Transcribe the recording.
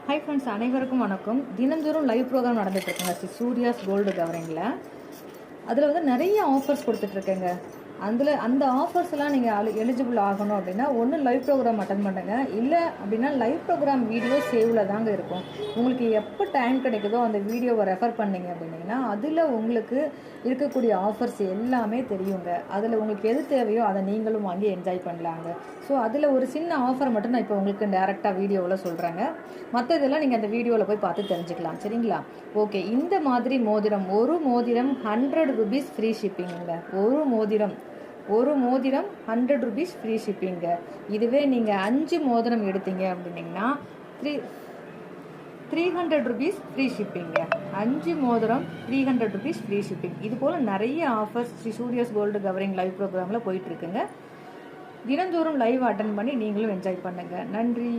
Hi friends, அனைவருக்கும் வணக்கம். தினந்தோறும் லைவ் ப்ரோக்ராம் நடந்துட்டு இருக்குங்க ஸ்ரீ சூர்யாஸ் கோல்டு கவரிங்கில். அதில் வந்து நிறைய ஆஃபர்ஸ் கொடுத்துட்ருக்கேங்க. அந்த ஆஃபர்ஸ் எல்லாம் நீங்கள் எலிஜிபிள் ஆகணும் அப்படின்னா ஒன்று லைவ் ப்ரோக்ராம் அட்டன் பண்ணுங்க, இல்லை அப்படின்னா லைவ் ப்ரோக்ராம் வீடியோ சேவில் தாங்க இருக்கும். உங்களுக்கு எப்போ டைம் கிடைக்குதோ அந்த வீடியோவை ரெஃபர் பண்ணிங்க அப்படின்னீங்கன்னா அதில் உங்களுக்கு இருக்கக்கூடிய ஆஃபர்ஸ் எல்லாமே தெரியுங்க. அதில் உங்களுக்கு எது தேவையோ அதை நீங்களும் வாங்கி என்ஜாய் பண்ணலாங்க. ஸோ அதில் ஒரு சின்ன ஆஃபர் மட்டும் நான் இப்போ உங்களுக்கு டேரெக்டாக வீடியோவில் சொல்கிறேங்க. மற்றதெல்லாம் நீங்கள் அந்த வீடியோவில் போய் பார்த்து தெரிஞ்சுக்கலாம். சரிங்களா? ஓகே. இந்த மாதிரி மோதிரம், ஒரு மோதிரம் 100 rupees ஃப்ரீ ஷிப்பிங்க. ஒரு மோதிரம் 100 rupees ஃப்ரீ ஷிப்பிங்க. இதுவே நீங்கள் 5 மோதிரம் எடுத்தீங்க அப்படின்னீங்கன்னா 300 rupees ஃப்ரீ ஷிப்பிங்க. 5 மோதிரம் 300 rupees ஃப்ரீ ஷிப்பிங். இது போல் நிறைய offers Sri Suryas gold covering live ப்ரோக்ராமில் போயிட்டுருக்குங்க. தினந்தோறும் லைவ் அட்டன் பண்ணி நீங்களும் என்ஜாய் பண்ணுங்கள். நன்றி.